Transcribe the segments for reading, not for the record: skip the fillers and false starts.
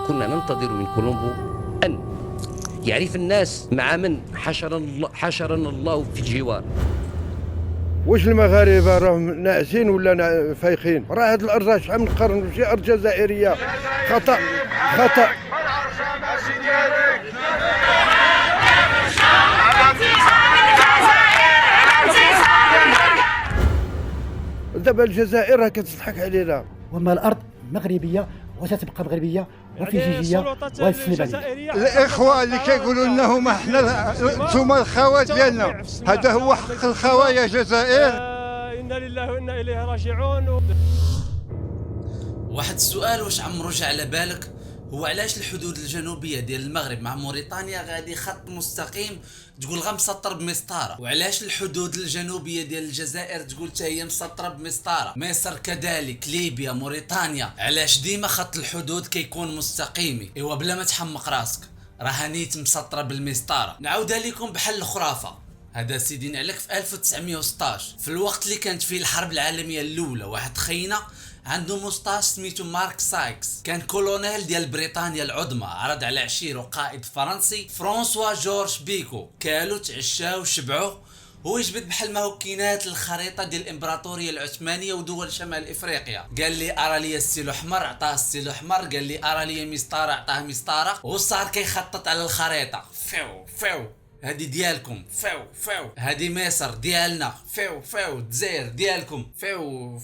كنا ننتظر من كولومبو أن يعرف الناس مع من حشرنا الله في الجوار. واش المغاربه راهم ناعسين ولا فايقين؟ راه هاد الارض شحال من قرن ماشي ارض جزائريه. خطا خطا. دابا الجزائر راه كتضحك علينا. وما الارض مغربيه وستبقى مغربيه وفي جيجيه والسنغاليه. الاخوه اللي كيقولوا انهم احنا انتم الخوات ديالنا، هذا هو حق الخوايا الجزائر. انا لله وانا اليه راجعون. واحد السؤال واش عمرو جا على بالك، هو علاش الحدود الجنوبيه ديال المغرب مع موريتانيا غادي خط مستقيم تقول مسطر بمسطره، وعلاش الحدود الجنوبيه ديال الجزائر تقول حتى هي مسطره بمسطره، مصر كذلك، ليبيا، موريتانيا، علاش ديما خط الحدود كيكون مستقيمي؟ ايوا بلا ما تحمق راسك، راه نيت مسطره بالمسطره. نعاودها لكم بحال الخرافه. هذا سيدي نعلك في 1916 في الوقت اللي كانت فيه الحرب العالميه الاولى، واحد خينا عنده مستاش سميتو مارك سايكس، كان كولونيل ديال بريطانيا العظمى، عرض على عشيرو قائد فرنسي فرانسوا جورج بيكو، كالو تعشاو شبعوا، هو يجبد بحال ما هو كينات الخريطه ديال الامبراطوريه العثمانيه ودول شمال افريقيا. قال لي ارى لي السيلو احمر، عطاه السيلو احمر، قال لي ارى لي مسطره، عطاه مسطره، وصار كيخطط على الخريطه. فيو هادي ديالكم، فيو هادي مصر ديالنا، فيو الجزائر ديالكم،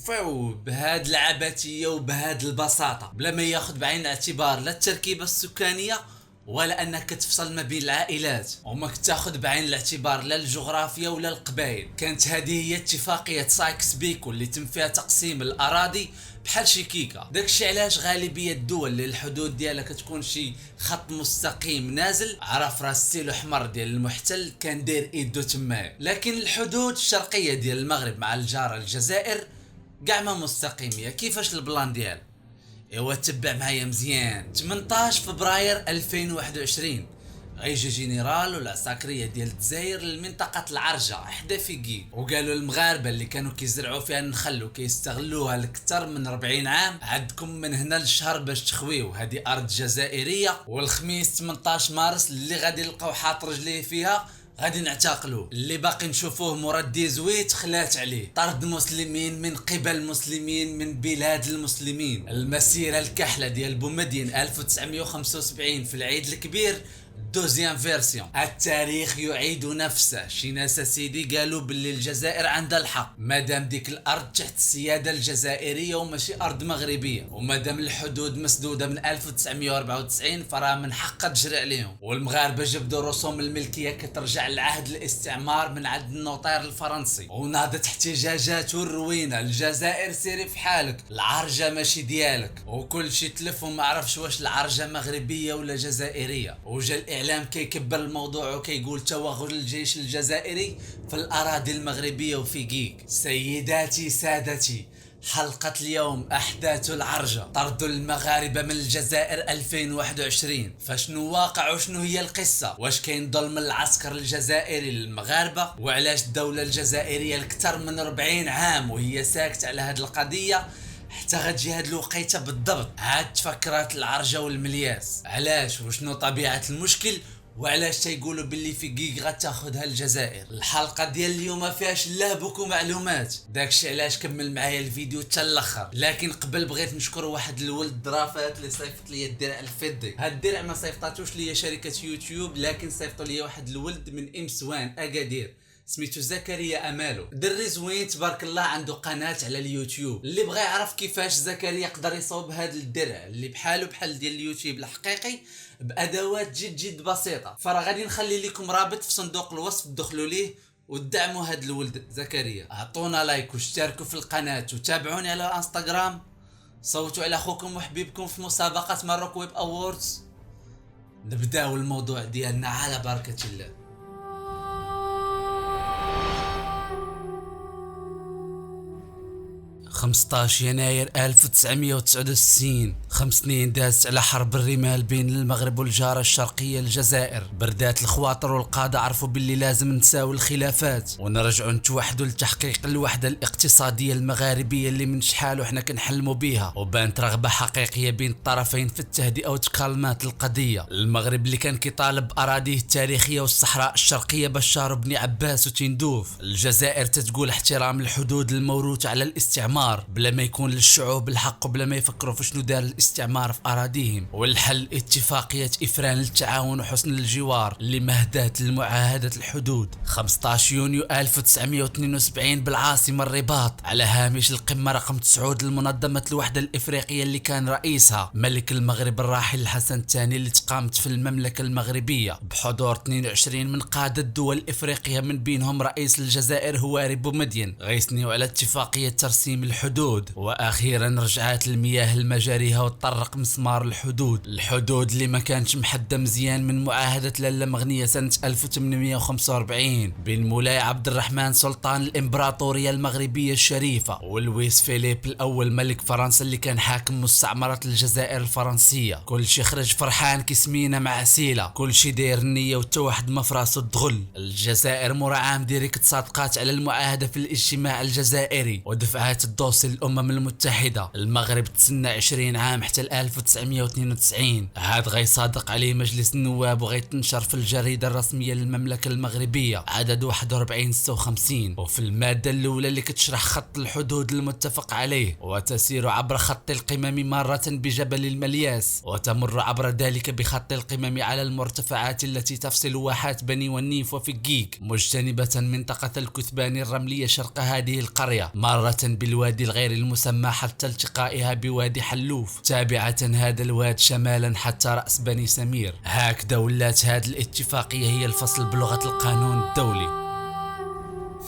فيو بهاد العبثيه وبهاد البساطه، بلا ما ياخذ بعين الاعتبار لا التركيبه السكانيه ولا انك تفصل ما بين العائلات، وما كتاخذ بعين الاعتبار لا الجغرافيا ولا القبائل. كانت هذه هي اتفاقيه سايكس بيكو اللي تم فيها تقسيم الاراضي بحال شي كيكه. داكشي علاش غالبيه الدول اللي الحدود ديالها كتكون شي خط مستقيم نازل، عرف راه السيلو احمر ديال المحتل كان داير ايدو تمايا. لكن الحدود الشرقيه ديال المغرب مع الجاره الجزائر كاع ما مستقيميه. كيفاش البلان ديال؟ ايوا تبع معايا مزيان. 18 فبراير 2021 غيجي جنرال والعساكريه ديال الجزائر لمنطقه العرجه حدا فيكي، وقالوا المغاربه اللي كانوا كيزرعوا فيها النخل وكيستغلوها لكثر من 40 عام، عندكم من هنا للشهر باش تخويو، هذه ارض جزائريه، والخميس 18 مارس اللي غادي نلقاو حاط رجليه فيها غادي نعتقلوه، اللي باقي نشوفوه مراد زويت خلات عليه، طرد مسلمين من قبل مسلمين من بلاد المسلمين. المسيره الكحله ديال بومدين 1975 في العيد الكبير دوزيام فيرسيون. التاريخ يعيد نفسه. شي ناس سيدي قالوا باللي الجزائر عندها الحق مادام ديك الارض تحت السياده الجزائريه وماشي ارض مغربيه، ومادام الحدود مسدوده من 1994 فراه من حقها تجري عليهم، والمغاربه جبدوا رسوم الملكيه كترجع لعهد الاستعمار من عند النوطير الفرنسي، وناضت احتجاجات والروينه. الجزائر سيري في حالك، العرجه ماشي ديالك، وكل شي تلف وما عرفش واش العرجه مغربيه ولا جزائريه. وجا الاعلام كيكبر الموضوع وكيقول توغل الجيش الجزائري في الاراضي المغربيه وفي كيك. سيداتي سادتي، حلقة اليوم أحداث العرجة، طرد المغاربة من الجزائر 2021. فشنو واقع وشنو هي القصة؟ واش كاين ظلم العسكر الجزائري للمغاربة؟ وعلاش الدولة الجزائرية لكثر من 40 عام وهي ساكت على هذه القضية حتى غتجي هاد الوقيته بالضبط عاد تفكرات العرجه والملياس؟ علاش وشنو طبيعه المشكل؟ وعلاش تيقولوا باللي في كيك غتاخذها الجزائر؟ الحلقه ديال اليوم فيها شلابك ومعلومات، داكشي علاش كمل معايا الفيديو حتى الاخر. لكن قبل بغيت نشكر واحد الولد درافات اللي صيفط لي الدرع الفضي. هاد الدرع ما صيفطاتوش ليا شركه يوتيوب، لكن صيفطوا لي واحد الولد من امسوان اكادير سميتو زكريا امالو. دري زوين تبارك الله، عنده قناه على اليوتيوب. اللي بغى يعرف كيفاش زكريا يقدر يصوب هذا الدرع اللي بحاله بحال ديال اليوتيوب الحقيقي بادوات جد بسيطه، فراه غادي نخلي لكم رابط في صندوق الوصف، دخلوا ليه ودعموا هذا الولد زكريا. اعطونا لايك واشتركوا في القناه وتابعوني على الانستغرام. صوتوا على اخوكم وحبيبكم في مسابقه ماروك ويب اووردز. نبداو الموضوع ديالنا على بركه الله. 15 يناير 1969، 5 سنين دازت على حرب الرمال بين المغرب والجارة الشرقية الجزائر. بردات الخواطر والقادة عرفوا باللي لازم نساو الخلافات ونرجعوا نتوحدوا لتحقيق الوحدة الاقتصادية المغاربية اللي من شحال وحنا كنحلموا بيها، وبانت رغبة حقيقية بين الطرفين في التهدئة وتكالمات القضية. المغرب اللي كان كيطالب بأراضيه التاريخية والصحراء الشرقية بشار بن عباس وتندوف. الجزائر تتقول احترام الحدود الموروثة على الاستعمار بلا ما يكون للشعوب الحق وبلا ما يفكروا في شنو دار الاستعمار في أراضيهم. والحل اتفاقية إفران للتعاون وحسن الجوار اللي مهدات لمعاهدة الحدود 15 يونيو 1972 بالعاصمة الرباط، على هامش القمة رقم 9 لمنظمة الوحدة الإفريقية اللي كان رئيسها ملك المغرب الراحل الحسن الثاني، اللي تقامت في المملكة المغربية بحضور 22 من قادة الدول الإفريقية من بينهم رئيس الجزائر هواري بومدين، غيثنيوا على اتفاقية ترسيم الحدود. وأخيرا رجعت المياه لمجاريها وتطرق مسمار الحدود اللي ما كانش محدة مزيان من معاهدة لالا مغنية سنة 1845 بين مولاي عبد الرحمن سلطان الإمبراطورية المغربية الشريفة ولويس فيليب الأول ملك فرنسا اللي كان حاكم مستعمرة الجزائر الفرنسية. كل شي خرج فرحان كسمينة مع سيلة، كل شي داير النية وتوحد مفراس الدغل. الجزائر مورا عام ديريك تصادقات على المعاهدة في الاجتماع الجزائري ودفعات الدوسي للأمم المتحدة. المغرب تسنى 20 عام حتى 1992 عاد غيصادق عليه مجلس النواب وغيتنشر في الجريدة الرسمية للمملكة المغربية عدد 4156، وفي المادة الأولى اللي كتشرح خط الحدود المتفق عليه وتسير عبر خط القمم مرة بجبل الملياس وتمر عبر ذلك بخط القمم على المرتفعات التي تفصل واحات بني والنيف وفقيق مجتنبة منطقة الكثبان الرملية شرق هذه القرية مرة بالوادي الغير المسمى حتى التقائها بوادي حلوف تابعة هذا الواد شمالا حتى رأس بني سمير. هكذا ولات هذه الاتفاقية هي الفصل بلغة القانون الدولي.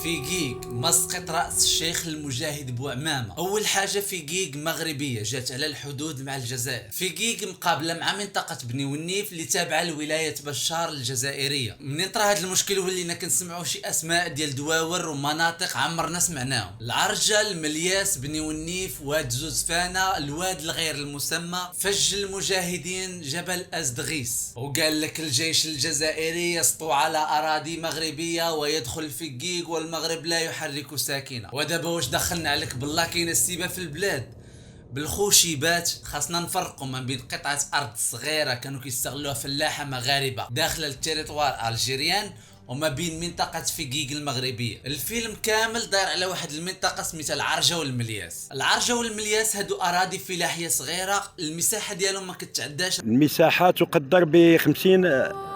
فيقيق مسقط رأس الشيخ المجاهد بوعمامة. أول حاجة فيقيق مغربية جات على الحدود مع الجزائر. فيقيق مقابلة مع منطقة بني والنيف اللي تابعة لولاية بشار الجزائرية. منين طرا هذا المشكل ولينا كنسمعوا شي أسماء ديال دواور ومناطق عمرنا سمعناهم: العرجة، الملياس، بني والنيف، واد زوزفانة، الواد الغير المسمى، فج المجاهدين، جبل أزدغيس. وقال لك الجيش الجزائري يسطو على أراضي مغربية ويدخل فيقيق والمغرب لا يحرك ساكنة. ودابا واش دخلنا عليك بالله كاين السيبة في البلاد بالخوشيبات. خاصنا نفرقوا ما بين قطعة أرض صغيرة كانوا كيستغلوها فلاحة مغاربة داخل التيريتوار الجيريان وما بين منطقة فيقيق المغربية. الفيلم كامل داير على واحد المنطقة سميتها العرجة والملياس. العرجة والملياس هادو أراضي فلاحية صغيرة، المساحة ديالهم ما كتعداش. المساحة تقدر ب 50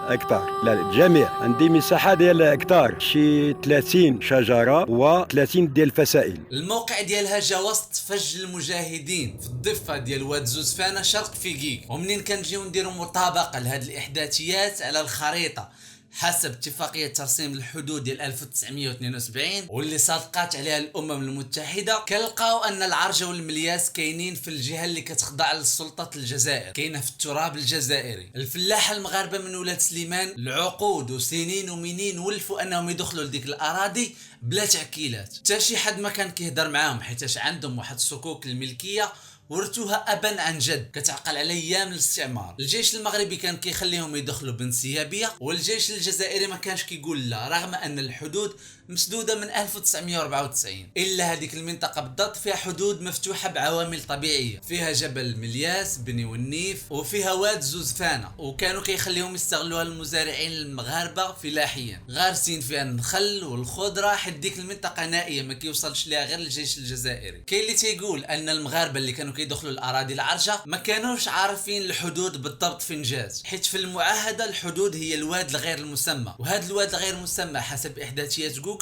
هكتار، لا الجميع عندي مساحة ديال هكتار، شي 30 شجرة و30 ديال الفسائل. الموقع ديالها جا وسط فج المجاهدين في الضفة ديال واد زوزفانة شرق فيقيق. ومنين كنجيو نديرو مطابقة لهاد الإحداثيات على الخريطة حسب اتفاقية ترسيم الحدود ديال 1972 واللي صادقات عليها الأمم المتحدة، كنلقاو أن العرجة والملياس كاينين في الجهة اللي كتخضع للسلطة الجزائر، كاينة في التراب الجزائري. الفلاحة المغاربة من ولاد سليمان العقود وسنين ومنين ولفوا أنهم يدخلوا لديك الأراضي بلا تعكيلات، حتى شي حد ما كان كيهضر معاهم حيتاش عندهم واحد الصكوك الملكية ورثوها أبا عن جد كتعقل على أيام الاستعمار. الجيش المغربي كان كيخليهم يدخلوا بانسيابية والجيش الجزائري ما كانش كيقول لا، رغم أن الحدود مسدودة من 1994. إلا هذيك المنطقة بالضبط فيها حدود مفتوحة بعوامل طبيعية، فيها جبل ملياس، بني والنيف، وفيها واد زوزفانة، وكانوا كيخليهم يستغلوها المزارعين المغاربة فلاحيا، غارسين فيها النخل والخضرة حيت ديك المنطقة نائية ما كيوصلش ليها غير الجيش الجزائري. كاين اللي تيقول أن المغاربة اللي كانوا كيدخلوا الأراضي العرجة ما كانوش عارفين الحدود بالضبط فين جات، حيت في المعاهدة الحدود هي الواد الغير المسمى، وهذا الواد الغير المسمى حسب إحداثيات جوجل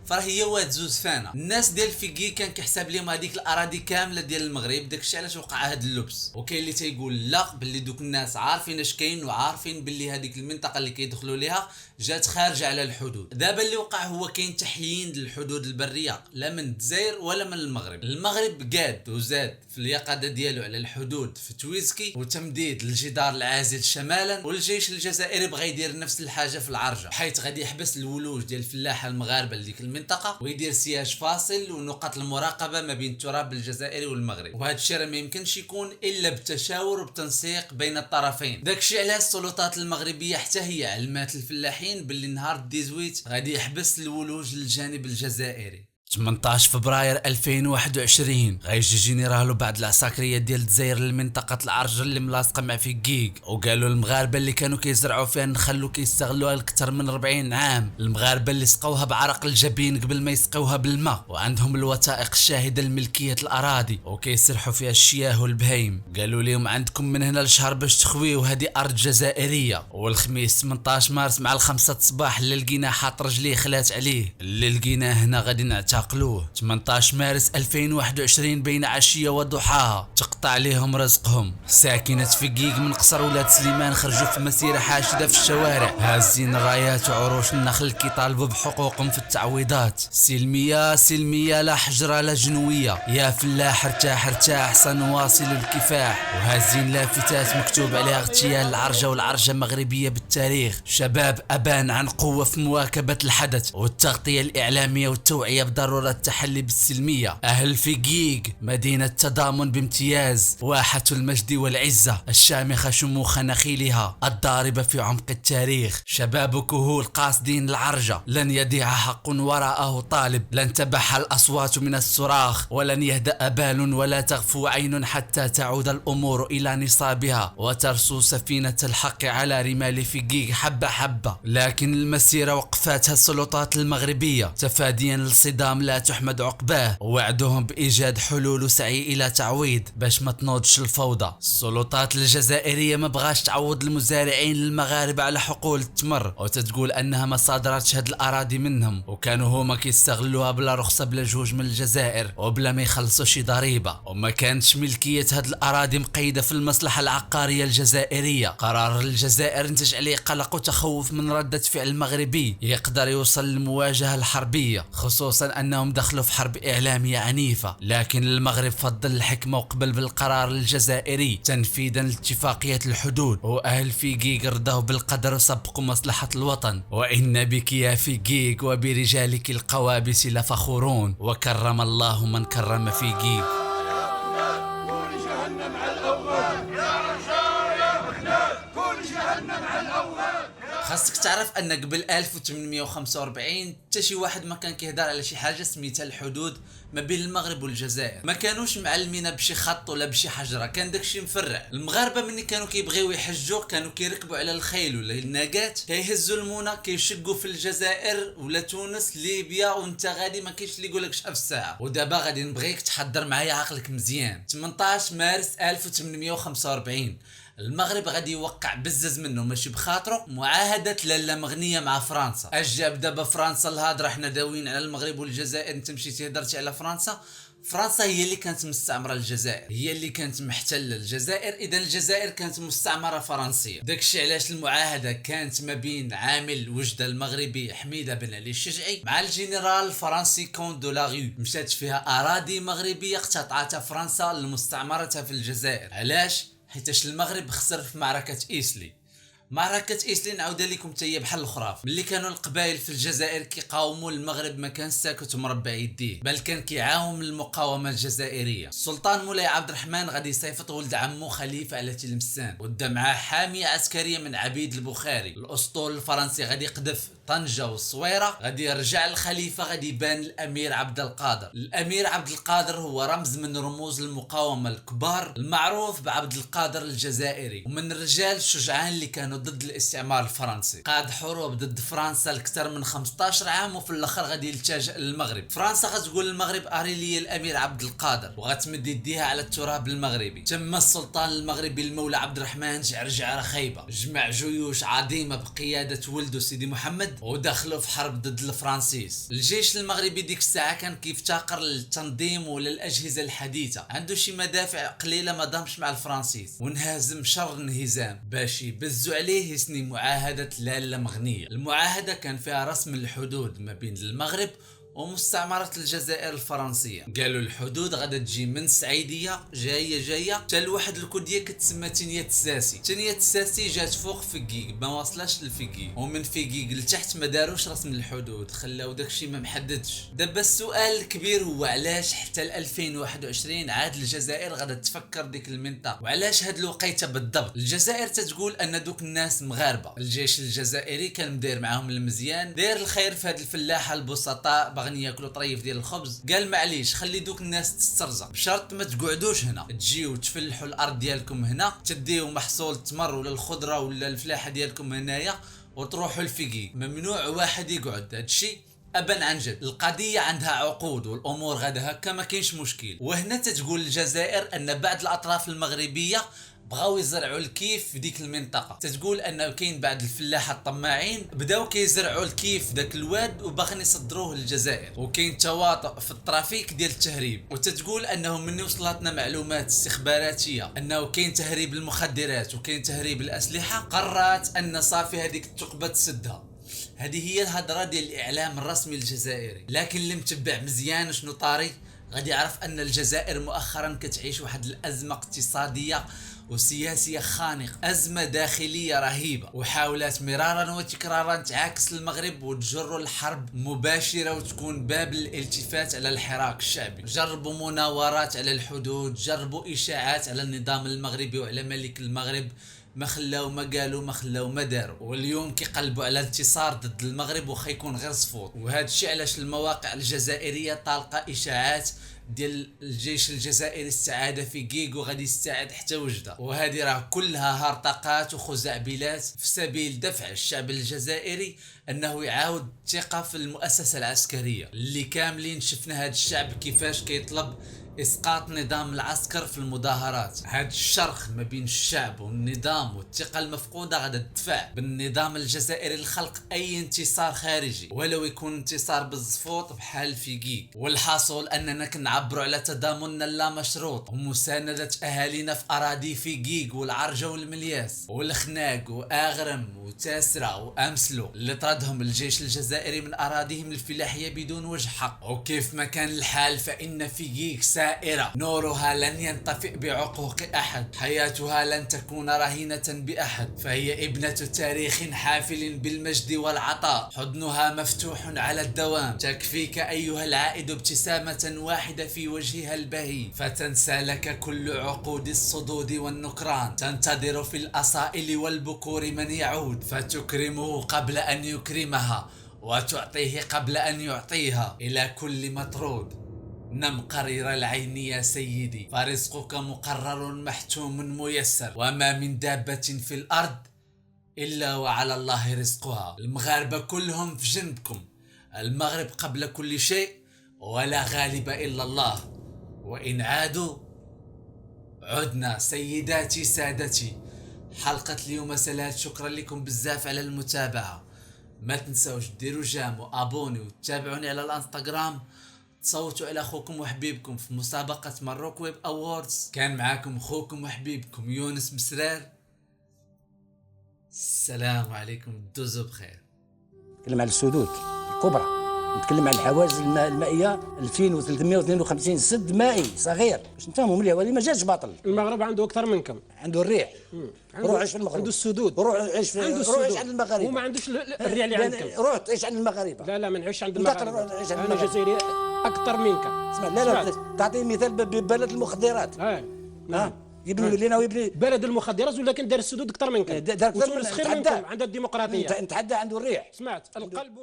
فراه واد زوزفانة. الناس ديال فيقيق كان كيحسب لهم هذيك الاراضي كامله ديال المغرب، داكشي علاش وقع هذا اللبس. وكاين اللي تيقول لا، باللي دوك الناس عارفين اش كاين وعارفين باللي هذيك المنطقه اللي كيدخلوا ليها جات خارجه على الحدود. دابا اللي وقع هو كاين تحيين للحدود البريه لا من الجزائر ولا من المغرب. المغرب قاد وزاد في اليقظه ديالو على الحدود في تويزكي وتمديد الجدار العازل شمالا، والجيش الجزائري بغى يدير نفس الحاجه في العرجه، حيث غادي يحبس الولوج ديال الفلاحه المغاربه المغاربه اللي في المنطقه ويدير سياج فاصل ونقاط المراقبه ما بين التراب الجزائري والمغرب، وهذا الشيء ما يمكنش يكون الا بالتشاور وبالتنسيق بين الطرفين. داكشي علاش السلطات المغربيه حتى هي علمات الفلاحين باللي نهار 18 غادي يحبس الولوج للجانب الجزائري. 18 فبراير 2021 غيجي جنرال وبعض العساكريه ديال الجزائر لمنطقه العرجه اللي ملاصقه مع فيكيك، وقالوا المغاربه اللي كانوا كيزرعوا فيها النخل وكيستغلوها لأكثر من 40 عام، المغاربه اللي سقوها بعرق الجبين قبل ما يسقوها بالماء، وعندهم الوثائق الشاهده لملكيه الاراضي وكيسرحوا فيها الشياه والبهيم. قالوا لهم عندكم من هنا لشهر باش تخويو، هذه ارض جزائريه. والخميس 18 مارس مع 5 الصباح اللي لقيناه حاط رجليه خلات عليه، اللي لقيناه هنا غادي نعتقلوه. 18 مارس 2021 بين عشية وضحاها تقطع عليهم رزقهم. ساكنة فيكيك من قصر ولاد سليمان خرجوا في مسيرة حاشدة في الشوارع هازين الرايات وعروش النخل كيطالبوا بحقوقهم في التعويضات. سلمية سلمية لا حجرة لا جنوية، يا فلاح ارتاح ارتاح سنواصل الكفاح. وهازين لافتات مكتوب عليها اغتيال العرجة والعرجة مغربية بالتاريخ. شباب أبان عن قوة في مواكبة الحدث والتغطية الإعلامية والتوعية بضرورة التحلي بالسلمية. أهل فيكيك مدينة تضامن بامتياز، واحة المجد والعزة الشامخة شموخ نخيلها الضاربة في عمق التاريخ. شباب كهول قاصدين العرجة، لن يضيع حق وراءه طالب، لن تبح الأصوات من الصراخ، ولن يهدأ بال ولا تغفو عين حتى تعود الأمور إلى نصابها وترسو سفينة الحق على رمال فيكيك حبة حبة. لكن المسيرة وقفاتها السلطات المغربية تفاديا للصدام لا تحمد عقباه، ووعدهم بإيجاد حلول وسعي إلى تعويض باش ما تنوضش الفوضى. السلطات الجزائرية ما بغاش تعوض المزارعين المغاربة على حقول التمر، وتتقول أنها ما صادراتش هاد الأراضي منهم، وكانوا هما كيستغلوها بلا رخصة بلا جوج من الجزائر وبلا ما يخلصوا شي ضريبة، وما كانتش ملكية هاد الأراضي مقيدة في المصلحة العقارية الجزائرية. قرار الجزائر انتج عليه قلق وتخوف من ردة فعل مغربي يقدر يوصل للمواجهة الحربية، خصوصا أنهم دخلوا في حرب إعلامية عنيفة. لكن المغرب فضل الحكمة وقبل بالقرار الجزائري تنفيذا لاتفاقية الحدود، وأهل فيكيك رضاو بالقدر وسبقوا مصلحة الوطن. وإن بك يا فيكيك وبرجالك القوابس لفخورون، وكرم الله من كرم فيكيك. خاصك تعرف ان قبل 1845 حتى شي واحد ما كان كيهضر على شي حاجه سميتها الحدود ما بين المغرب والجزائر، ما كانوش معلمين بشي خط ولا بشي حجره، كان داكشي مفرع. المغاربه ملي كانوا كيبغيو يحجوا كانوا كيركبوا على الخيل ولا الناقات، كيهزوا المونه كيشقوا في الجزائر ولا تونس ليبيا، وانت غادي ما كاينش اللي يقولك شحال في الساعه. ودابا غادي نبغيك تحضر معايا عقلك مزيان. 18 مارس 1845 المغرب غادي يوقع بزز منه ماشي بخاطره معاهده لالا مغنيه مع فرنسا. اش جاب دابا فرنسا الهضره؟ حنا داويين على المغرب والجزائر، انت مشيتي هضرتي على فرنسا. فرنسا هي اللي كانت مستعمره الجزائر، هي اللي كانت محتله الجزائر، اذا الجزائر كانت مستعمره فرنسيه. داكشي علاش المعاهده كانت ما بين عامل الوجده المغربي حميده بن علي الشجعي مع الجنرال الفرنسي كون دو لا ريو. مشات فيها اراضي مغربيه اقتطعتها فرنسا لمستعمرتها في الجزائر. علاش؟ حيتاش المغرب خسر في معركة إيسلي. معركة إيسلي نعاود لكم تاهي بحال الخراف، ملي كانوا القبائل في الجزائر كيقاوموا المغرب ما كان ساكت ومربع يديه، بل كان كيعاون المقاومة الجزائرية. السلطان مولاي عبد الرحمن غادي يصيفط ولد عمو خليفة على تلمسان، ودا معاه حامية عسكرية من عبيد البخاري. الأسطول الفرنسي غادي يقذف طنجة والصويرة، غادي يرجع الخليفة، غادي يبان الأمير عبد القادر. الأمير عبد القادر هو رمز من رموز المقاومة الكبار المعروف بعبد القادر الجزائري، ومن الرجال الشجعان اللي كانوا ضد الاستعمار الفرنسي. قاد حروب ضد فرنسا لأكثر من 15 عام، وفي الاخر غادي يلتجئ للمغرب. فرنسا غتقول للمغرب اري لي الامير عبد القادر، وغتمد يديها على التراب المغربي. تم السلطان المغربي المولى عبد الرحمن جعرجعه خايبه، جمع جيوش عظيمه بقياده ولده سيدي محمد، ودخلوا في حرب ضد الفرنسيس. الجيش المغربي ديك الساعه كان كيفتقر للتنظيم ولا الاجهزه الحديثه، عنده شي مدافع قليله ما دامش مع الفرنسيس، وانهزم شر انهزام باش يبزوا عليه يسني معاهده لالا مغنيه. المعاهده كان فيها رسم الحدود ما بين المغرب ومستعمرة الجزائر الفرنسية. قالوا الحدود غادا تجي من السعيدية جاية حتى لواحد الكودية كتسمى تنية الساسي. تنية الساسي جات فوق فقيق ما واصلاش للفقيق، ومن فقيق لتحت ما داروش رسم الحدود، خلاو داكشي ما محددش. دابا السؤال الكبير هو علاش حتى 2021 عاد الجزائر غادا تفكر ديك المنطقة، وعلاش هاد الوقيته بالضبط؟ الجزائر تتقول ان دوك الناس مغاربة، الجيش الجزائري كان مدير معاهم المزيان، داير الخير في هاد الفلاحة البسطاء باغيين ياكلوا طريف ديال الخبز، قال معليش خلي دوك الناس تسترزق بشرط ما تقعدوش هنا، تجيو تفلحوا الارض ديالكم هنا، تديو محصول التمر ولا الخضره ولا الفلاحه ديالكم هنايا وتروحوا الفقيق، ممنوع واحد يقعد. هادشي ابا عن جد القضيه عندها عقود والامور غادا هكا ما كاينش مشكل. وهنا تتقول الجزائر ان بعض الاطراف المغربيه بغاو يزرعوا الكيف في ديك المنطقه، تتقول انه كاين بعض الفلاحه الطماعين بداو كيزرعوا الكيف داك الواد وباغيين يصدروه للجزائر، وكاين تواطؤ في الترافيك ديال التهريب. وتتقول انه من وصلتنا معلومات استخباراتيه انه كاين تهريب المخدرات وكاين تهريب الاسلحه، قررت ان صافي هذيك الثقبه تسدها. هذه هي الهضره ديال الاعلام الرسمي الجزائري. لكن اللي متبع مزيان شنو طاري غادي يعرف ان الجزائر مؤخرا كتعيش واحد الازمه اقتصاديه وسياسيه خانقه، ازمه داخليه رهيبه، وحاولت مرارا وتكرارا تعاكس المغرب وتجر الحرب مباشره وتكون باب الالتفات على الحراك الشعبي. جربوا مناورات على الحدود، جربوا اشاعات على النظام المغربي وعلى ملك المغرب، ما خلاو ما قالوا ما خلاو ما داروا، واليوم كيقلبوا على انتصار ضد المغرب وخا يكون غير صفوت. وهذا الشيء علاش المواقع الجزائريه طالقه اشاعات ديال الجيش الجزائري استعاده في كيك وغادي يستعاد حتى وجده، وهذه راه كلها هرطقات وخزعبلات في سبيل دفع الشعب الجزائري انه يعاود الثقه في المؤسسه العسكريه، اللي كاملين شفنا هذا الشعب كيفاش كيطلب اسقاط نظام العسكر في المظاهرات. هذا الشرخ ما بين الشعب والنظام والثقه المفقوده غادا تدفع بالنظام الجزائري لخلق اي انتصار خارجي، ولو يكون انتصار بالزفوط بحال في كيك. والحاصل اننا كنعبروا على تضامننا اللامشروط ومسانده اهالينا في اراضي في كيك والعرجه والملياس والخناق واغرم وتاسره وامثله اللي طردهم الجيش الجزائري من اراضيهم الفلاحيه بدون وجه حق. وكيف ما كان الحال فان في كيك سائرة نورها لن ينطفئ بعقوق أحد، حياتها لن تكون رهينة بأحد، فهي ابنة تاريخ حافل بالمجد والعطاء، حضنها مفتوح على الدوام، تكفيك أيها العائد ابتسامة واحدة في وجهها البهي، فتنسى لك كل عقود الصدود والنكران، تنتظر في الأصائل والبكور من يعود، فتكرمه قبل أن يكرمها وتعطيه قبل أن يعطيها. إلى كل مطرود نم قرير العين يا سيدي، فرزقك مقرر محتوم ميسر، وما من دابة في الأرض إلا وعلى الله رزقها. المغاربة كلهم في جنبكم، المغرب قبل كل شيء ولا غالب إلا الله، وإن عادوا عدنا. سيداتي سادتي، حلقة اليوم سلات، شكرا لكم بزاف على المتابعة. ما تنسوش ديروا جام وابوني وتابعوني على الانستغرام، تصوتوا على اخوكم وحبيبكم في مسابقة مروك ويب أووردز. كان معاكم اخوكم وحبيبكم يونس مسرار. السلام عليكم، دوزوا بخير. نتكلم على السدود الكبرى، نتكلم على الحواجز المائيه 2352 سد مائي صغير باش نفهموا مليح، ولي ما جاش باطل. المغرب عنده اكثر منكم، عنده الريح، روح عيش في المغرب، عنده السدود، روح عيش في روح عيش عند المغاربه، وما عندوش الريح اللي عندكم. روح تعيش عند المغاربه. لا ما نعيش عند المغاربه، انا جزائري اكثر منك. اسمع، لا تعطي مثال ببلد المخدرات. نعم. يبني لنا ويبني بلد المخدرات، ولكن دار السدود اكثر منكم، دار اكثر منكم. عندها الديمقراطيه، نتحدى عنده الريح. سمعت القلب